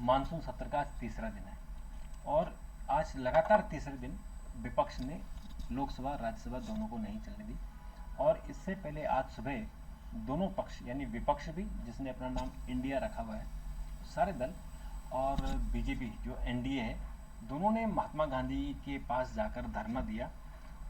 Monsoon सत्र का आज तीसरा दिन है और आज लगातार तीसरे दिन विपक्ष ने लोकसभा राज्यसभा दोनों को नहीं चलने दी। और इससे पहले आज सुबह दोनों पक्ष यानी विपक्ष भी जिसने अपना नाम इंडिया रखा हुआ है सारे दल और बीजेपी जो एनडीए है दोनों ने महात्मा गांधी के पास जाकर धरना दिया।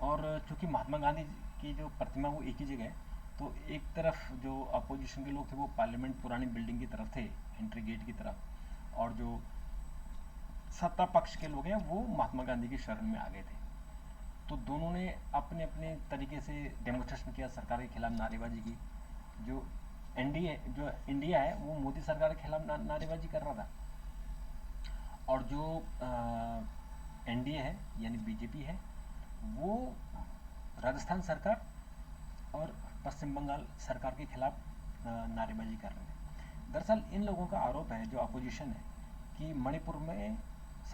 और चूंकि महात्मा गांधी की जो प्रतिमा वो एक ही जगह है तो एक तरफ जो अपोजिशन के लोग थे वो पार्लियामेंट पुरानी बिल्डिंग की तरफ थे एंट्री गेट की तरफ, और जो सत्ता पक्ष के लोग हैं वो महात्मा गांधी के शरण में आ गए थे। तो दोनों ने अपने अपने तरीके से डेमोन्स्ट्रेशन किया, सरकार के खिलाफ नारेबाजी की। जो एनडीए जो इंडिया है वो मोदी सरकार के खिलाफ नारेबाजी कर रहा था और जो एनडीए है यानी बीजेपी है वो राजस्थान सरकार और पश्चिम बंगाल सरकार के खिलाफ नारेबाजी कर रहे हैं। दरअसल इन लोगों का आरोप है जो अपोजिशन है कि मणिपुर में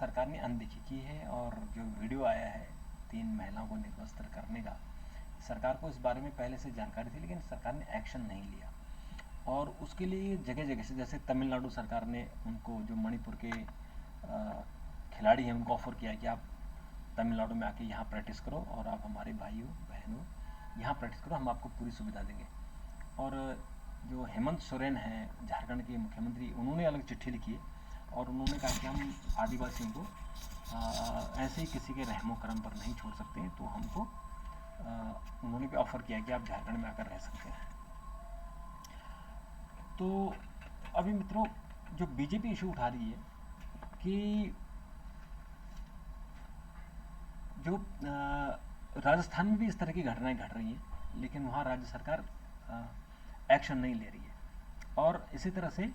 सरकार ने अनदेखी की है और जो वीडियो आया है 3 महिलाओं को निर्वस्त्र करने का, सरकार को इस बारे में पहले से जानकारी थी लेकिन सरकार ने एक्शन नहीं लिया। और उसके लिए जगह जगह से जैसे तमिलनाडु सरकार ने उनको जो मणिपुर के खिलाड़ी हैं उनको ऑफर किया कि आप तमिलनाडु में आके यहाँ प्रैक्टिस करो और आप हमारे भाई हो बहन हो, यहाँ प्रैक्टिस करो, हम आपको पूरी सुविधा देंगे। और जो हेमंत सोरेन हैं झारखंड के मुख्यमंत्री, उन्होंने अलग चिट्ठी लिखी है और उन्होंने कहा कि हम आदिवासियों को ऐसे ही किसी के रहमो करम पर नहीं छोड़ सकते हैं, तो हमको उन्होंने भी ऑफर किया कि आप झारखंड में आकर रह सकते हैं। तो अभी मित्रों जो बीजेपी इशू उठा रही है कि जो राजस्थान में भी इस तरह की घटनाएं घट रही हैं लेकिन वहाँ राज्य सरकार एक्शन नहीं ले रही है। और इसी तरह से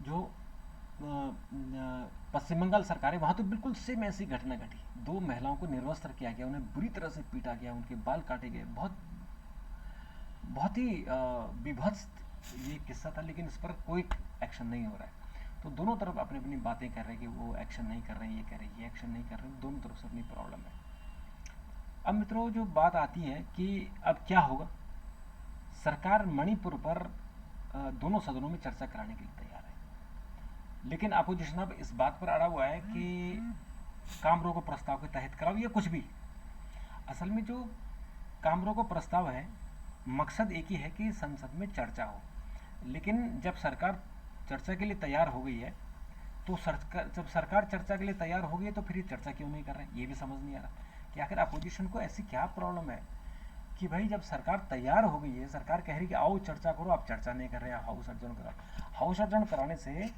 जो पश्चिम बंगाल सरकार है वहाँ तो बिल्कुल सेम ऐसी घटना घटी। 2 महिलाओं को निर्वस्त्र किया गया, उन्हें बुरी तरह से पीटा गया, उनके बाल काटे गए। बहुत ही विभत्स ये किस्सा था लेकिन इस पर कोई एक्शन नहीं हो रहा है। तो दोनों तरफ अपनी अपनी बातें कर रहे हैं कि वो एक्शन नहीं कर रहे हैं, ये कह रहे हैं ये एक्शन नहीं कर रहे हैं, दोनों तरफ से अपनी प्रॉब्लम है। अब मित्रों जो बात आती है कि अब क्या होगा, सरकार मणिपुर पर दोनों सदनों में चर्चा कराने के लिए तैयार है लेकिन अपोजिशन अब इस बात पर अड़ा हुआ है कि काम रोको प्रस्ताव के तहत कराओ या कुछ भी। असल में जो काम रोको प्रस्ताव है मकसद एक ही है कि संसद में चर्चा हो, लेकिन जब सरकार चर्चा के लिए तैयार हो गई है तो जब सरकार चर्चा के लिए तैयार हो गई है तो फिर ये चर्चा क्यों नहीं कर रहे हैं, ये भी समझ नहीं आ रहा कि आखिर अपोजिशन को ऐसी क्या प्रॉब्लम है कि भाई जब सरकार तैयार हो गई है, सरकार कह रही है कि आओ चर्चा करो, आप चर्चा नहीं कर रहे हैं, हाउस अर्जन कराओ। हाउस अर्जन कराने से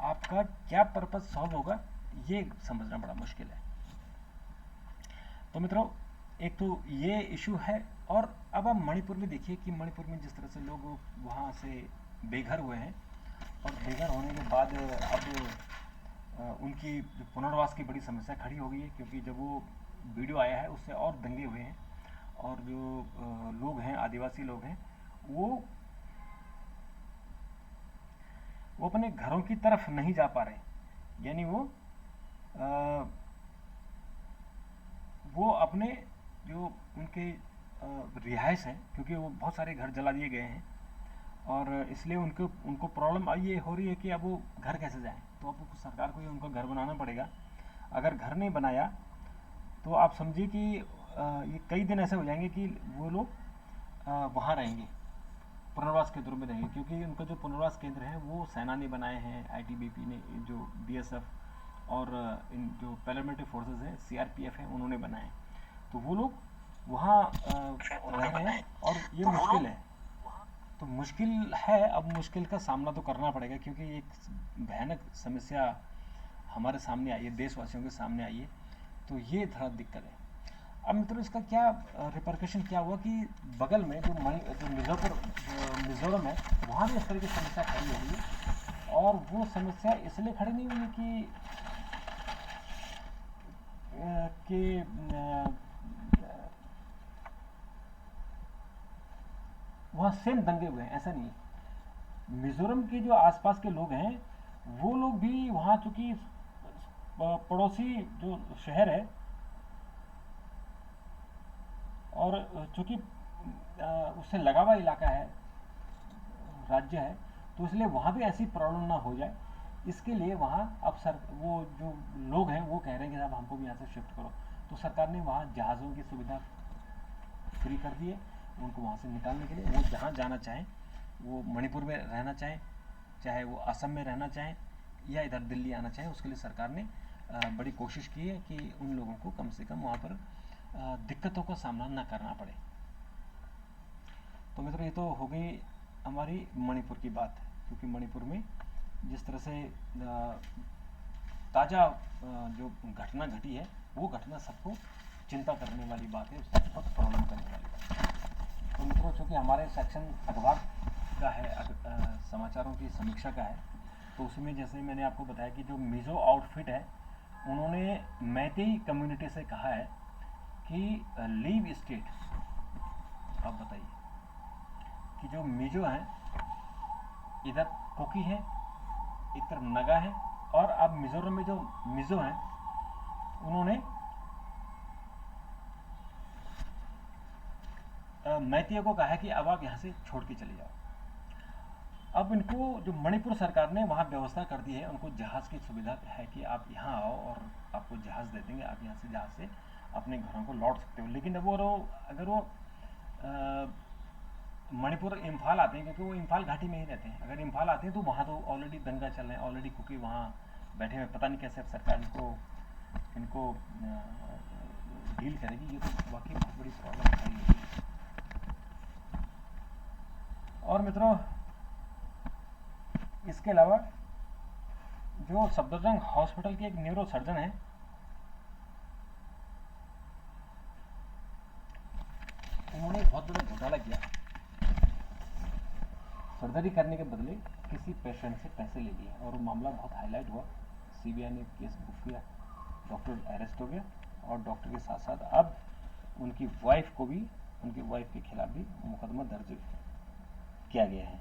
आपका क्या पर्पज सॉल्व होगा ये समझना बड़ा मुश्किल है। तो मित्रों एक तो ये इशू है और अब आप मणिपुर में देखिए कि मणिपुर में जिस तरह से लोग वहाँ से बेघर हुए हैं और बेघर होने के बाद अब उनकी पुनर्वास की बड़ी समस्या खड़ी हो गई है क्योंकि जब वो वीडियो आया है उससे और दंगे हुए हैं और जो लोग हैं आदिवासी लोग हैं वो अपने घरों की तरफ नहीं जा पा रहे, यानी वो अपने जो उनके रिहाइश हैं क्योंकि वो बहुत सारे घर जला दिए गए हैं और इसलिए उनको प्रॉब्लम ये हो रही है कि अब वो घर कैसे जाएं। तो अब सरकार को ये उनका घर बनाना पड़ेगा। अगर घर नहीं बनाया तो आप समझिए कि ये कई दिन ऐसे हो जाएंगे कि वो लोग वहाँ रहेंगे, पुनर्वास केंद्रों में रहेंगे क्योंकि उनका जो पुनर्वास केंद्र है वो सेना ने बनाए हैं, आईटीबीपी ने, जो बीएसएफ और इन जो पैरामिलिट्री फोर्सेस हैं सीआरपीएफ है उन्होंने बनाए हैं। तो वो लोग वहाँ रह रहे हैं और ये मुश्किल है। तो मुश्किल है, अब मुश्किल का सामना तो करना पड़ेगा क्योंकि एक भयानक समस्या हमारे सामने आई है, देशवासियों के सामने आई है। तो ये थोड़ा दिक्कत है। अब मित्रों इसका क्या रिपरकशन क्या हुआ कि बगल में जो मिजोरम है वहाँ भी इस तरह की समस्या खड़ी हो गई है और वो समस्या इसलिए खड़ी नहीं हुई कि वहाँ सेम दंगे हुए हैं, ऐसा नहीं है। मिजोरम के जो आसपास के लोग हैं वो लोग भी वहाँ चूंकि पड़ोसी जो शहर है और चूंकि उससे लगा हुआ इलाका है, राज्य है, तो इसलिए वहाँ भी ऐसी प्रॉब्लम ना हो जाए, इसके लिए वहाँ अब वो जो लोग हैं वो कह रहे हैं कि साहब हमको भी यहाँ से शिफ्ट करो, तो सरकार ने वहाँ जहाज़ों की सुविधा फ्री कर दी है उनको वहाँ से निकालने के लिए। वो जहाँ जाना चाहें, वो मणिपुर में रहना चाहें, चाहे वो असम में रहना चाहें या इधर दिल्ली आना चाहें, उसके लिए सरकार ने बड़ी कोशिश की है कि उन लोगों को कम से कम वहाँ पर दिक्कतों का सामना ना करना पड़े। तो मित्रों, ये तो हो गई हमारी मणिपुर की बात, क्योंकि मणिपुर में जिस तरह से ताज़ा जो घटना घटी है, वो घटना सबको चिंता करने वाली बात है, बहुत प्रॉब्लम करने वाली बात है। तो मित्रों, चूँकि हमारे सेक्शन अखबार का है, समाचारों की समीक्षा का है, तो उसमें जैसे मैंने आपको बताया कि जो मिज़ो आउटफिट है, उन्होंने मैतेई कम्युनिटी से कहा है कि लीव स्टेट। आप बताइए कि जो मिज़ो हैं, इधर कुकी हैं, एक तरफ नगा है, और अब मिजोरम में जो मिज़ो हैं उन्होंने मैतेई को कहा है कि अब आप यहाँ से छोड़ के चले जाओ। अब इनको जो मणिपुर सरकार ने वहाँ व्यवस्था कर दी है, उनको जहाज़ की सुविधा है कि आप यहाँ आओ और आपको जहाज़ दे देंगे, आप यहाँ से जहाज़ से अपने घरों को लौट सकते हो। लेकिन अब अगर वो मणिपुर इम्फाल आते हैं, क्योंकि वो इम्फाल घाटी में ही रहते हैं, अगर इम्फाल आते हैं तो वहाँ तो ऑलरेडी दंगा चल रहे हैं, ऑलरेडी कुकी वहाँ बैठे हुए, पता नहीं कैसे सरकार इनको डील करेगी। ये तो वाकई बहुत बड़ी प्रॉब्लम है। और मित्रों, इसके अलावा जो सफदरजंग हॉस्पिटल के एक न्यूरो सर्जन हैं, उन्होंने बहुत बड़ा घोटाला किया। सर्जरी करने के बदले किसी पेशेंट से पैसे ले लिए, और वो मामला बहुत हाईलाइट हुआ। सीबीआई ने केस बुक किया, डॉक्टर अरेस्ट हो गया, और डॉक्टर के साथ साथ अब उनकी वाइफ के खिलाफ भी मुकदमा दर्ज किया गया है।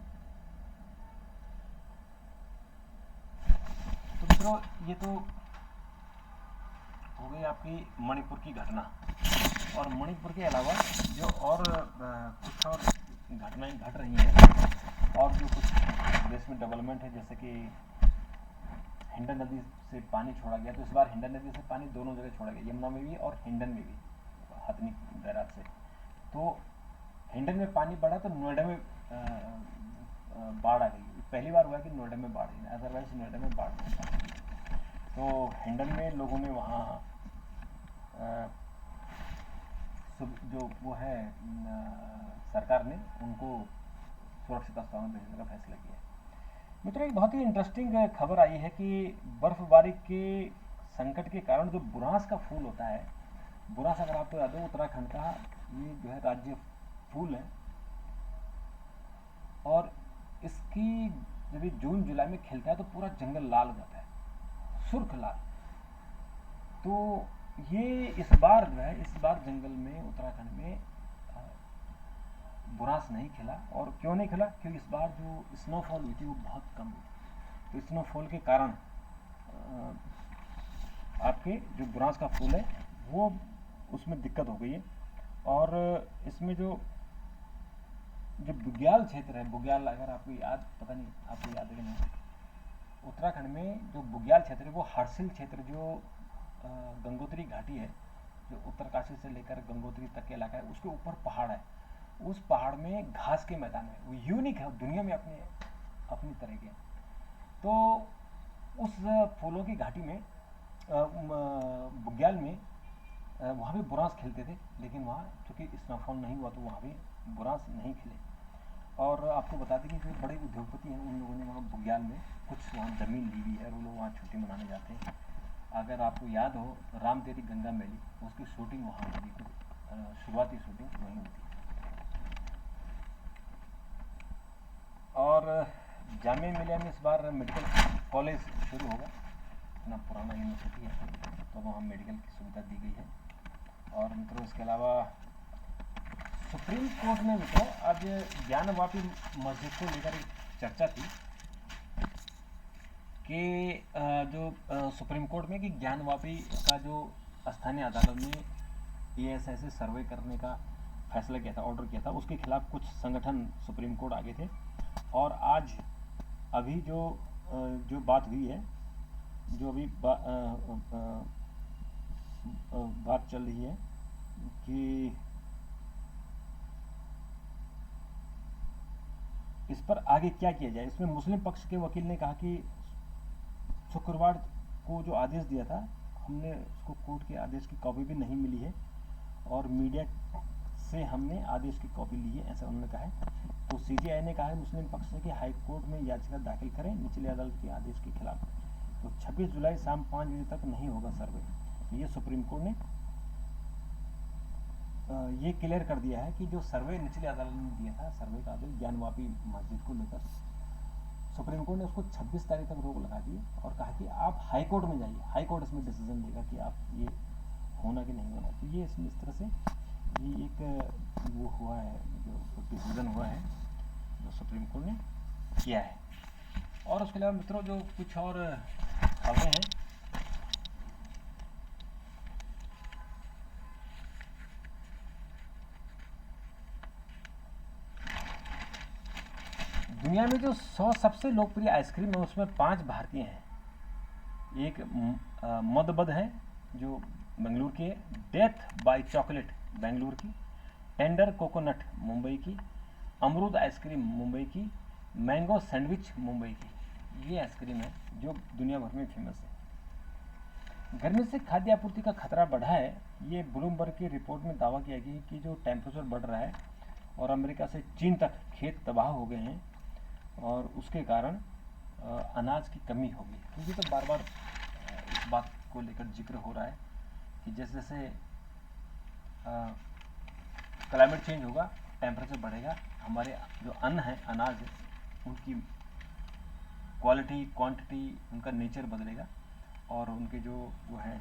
तो मित्रों, ये तो हो गई आपकी मणिपुर की घटना। और मणिपुर के अलावा जो और कुछ और घटनाएं घट रही हैं, और जो कुछ देश में डेवलपमेंट है, जैसे कि हिंडन नदी से पानी छोड़ा गया, तो इस बार हिंडन नदी से पानी दोनों जगह छोड़ा गया, यमुना में भी और हिंडन में भी, हथनी बैराज से। तो हिंडन में पानी बढ़ा तो नोएडा में बाढ़ आ गई। पहली बार हुआ कि नोएडा में बाढ़ आई, अदरवाइज नोएडा में बाढ़ नहीं आई। तो हिंडन में लोगों ने वहाँ जो वो है सरकार ने उनको सुरक्षित स्थानों में भेजने का फैसला किया है। मित्रों, एक बहुत ही इंटरेस्टिंग खबर आई है कि बर्फबारी के संकट के कारण जो बुरांस का फूल होता है, बुरांस अगर आपको याद हो, उत्तराखंड का ये जो है राज्य फूल है, और इसकी जब ये जून जुलाई में खिलता है तो पूरा जंगल लाल हो जाता है, सुर्ख लाल। तो ये इस बार जंगल में, उत्तराखंड में बुरांस नहीं खिला। और क्यों नहीं खिला? क्योंकि इस बार जो स्नोफॉल हुई थी वो बहुत कम हुई थी। तो स्नोफॉल के कारण आपके जो बुरांस का फूल है वो उसमें दिक्कत हो गई है। और इसमें जो बुग्याल क्षेत्र है, बुग्याल, अगर आपको याद, पता नहीं आपको याद है कि नहीं, उत्तराखंड में जो बुग्याल क्षेत्र है वो हर्सिल क्षेत्र, जो गंगोत्री घाटी है, जो उत्तरकाशी से लेकर गंगोत्री तक के इलाका है, उसके ऊपर पहाड़ है। उस पहाड़ में घास के मैदान है, वो यूनिक है, दुनिया में अपनी तरह के। तो उस फूलों की घाटी में, बुग्याल में, वहाँ भी बुरांस खिलते थे, लेकिन वहाँ चूँकि स्नोफॉल नहीं हुआ तो वहाँ भी बुरांस नहीं खिले। और आपको बता दें कि जो बड़े उद्योगपति हैं उन लोगों ने वहाँ बुग्याल में कुछ वहाँ ज़मीन ली हुई है, और वो लोग वहाँ छुट्टी मनाने जाते हैं। अगर आपको याद हो, राम तेरी गंगा मैली, उसकी शूटिंग वहाँ होती थी, शुरुआती शूटिंग वहीं होती। और जामिया मिलिया में इस बार मेडिकल कॉलेज शुरू होगा, इतना पुराना यूनिवर्सिटी है, तो वहाँ मेडिकल की सुविधा दी गई है। और मित्रों, इसके अलावा सुप्रीम कोर्ट में मित्रों आज ज्ञानवापी मस्जिद को लेकर एक चर्चा थी कि जो सुप्रीम कोर्ट में कि ज्ञानवापी का जो स्थानीय अदालत ने ESI सर्वे करने का फैसला किया था, ऑर्डर किया था, उसके खिलाफ कुछ संगठन सुप्रीम कोर्ट आगे थे। और आज अभी जो बात हुई है, जो अभी बात चल रही है कि इस पर आगे क्या किया जाए। इसमें मुस्लिम पक्ष के वकील ने कहा कि शुक्रवार को जो आदेश दिया था, हमने उसको कोर्ट के आदेश की कॉपी भी नहीं मिली है और मीडिया से हमने आदेश की कॉपी ली है, ऐसा उन्होंने कहा है। तो सीजेआई ने कहा है मुस्लिम पक्ष से कि हाई कोर्ट में याचिका दाखिल करें निचली अदालत के आदेश के खिलाफ। तो 26 जुलाई शाम 5 बजे तक नहीं होगा सर्वे। ये सुप्रीम कोर्ट ने ये क्लियर कर दिया है कि जो सर्वे निचली अदालत ने दिया था, सर्वे का आदेश ज्ञानवापी मस्जिद को लेकर, सुप्रीम कोर्ट ने उसको 26 तारीख तक रोक लगा दी और कहा कि आप हाई कोर्ट में जाइए, हाई कोर्ट इसमें डिसीजन देगा कि आप ये होना कि नहीं होना। तो ये इसमें इस तरह से ये एक वो हुआ है, जो डिसीजन हुआ है जो सुप्रीम कोर्ट ने किया है। और उसके अलावा मित्रों जो कुछ और खबरें हैं, दुनिया में जो 100 सबसे लोकप्रिय आइसक्रीम है उसमें 5 भारतीय हैं। एक मदबद है जो बेंगलुरु की है, डेथ बाय चॉकलेट बेंगलुरु की, टेंडर कोकोनट मुंबई की, अमरूद आइसक्रीम मुंबई की, मैंगो सैंडविच मुंबई की। ये आइसक्रीम है जो दुनिया भर में फेमस है। गर्मी से खाद्य आपूर्ति का खतरा बढ़ा है, ये ब्लूमबर्ग की रिपोर्ट में दावा किया गया कि जो टेम्परेचर बढ़ रहा है और अमेरिका से चीन तक खेत तबाह हो गए हैं और उसके कारण अनाज की कमी होगी। क्योंकि तो बार बार इस बात को लेकर जिक्र हो रहा है कि जैसे जैसे क्लाइमेट चेंज होगा, टेम्परेचर बढ़ेगा, हमारे जो अन्न है, अनाज है, उनकी क्वालिटी, क्वांटिटी, उनका नेचर बदलेगा और उनके जो है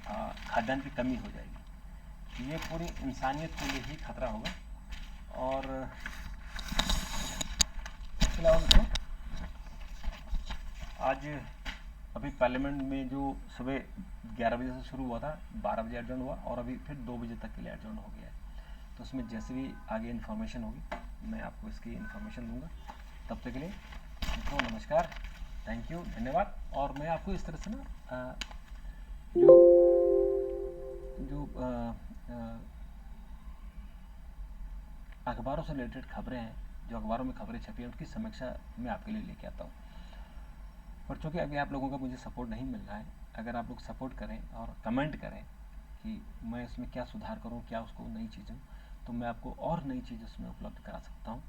खाद्यान्न की कमी हो जाएगी। ये पूरी इंसानियत के लिए ही खतरा होगा। और इसके अलावा मित्रों आज अभी पार्लियामेंट में जो सुबह 11 बजे से शुरू हुआ था, 12 बजे एडजर्न हुआ और अभी फिर 2 बजे तक के लिए एडजर्न हो गया है। तो उसमें जैसे भी आगे इन्फॉर्मेशन होगी मैं आपको इसकी इन्फॉर्मेशन दूंगा। तब तक के लिए मित्रों नमस्कार, थैंक यू, धन्यवाद। और मैं आपको इस तरह से ना जो अखबारों से रिलेटेड खबरें हैं, जो अखबारों में खबरें छपी हैं, उनकी समीक्षा मैं आपके लिए लेके आता हूँ। पर चूँकि अभी आप लोगों का मुझे सपोर्ट नहीं मिल रहा है, अगर आप लोग सपोर्ट करें और कमेंट करें कि मैं इसमें क्या सुधार करूं, क्या उसको नई चीज़ें, तो मैं आपको और नई चीज़ उसमें उपलब्ध करा सकता हूं।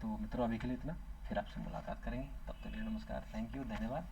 तो मित्रों अभी के लिए इतना, फिर आपसे मुलाकात करेंगे। तब तक के लिए नमस्कार, थैंक यू, धन्यवाद।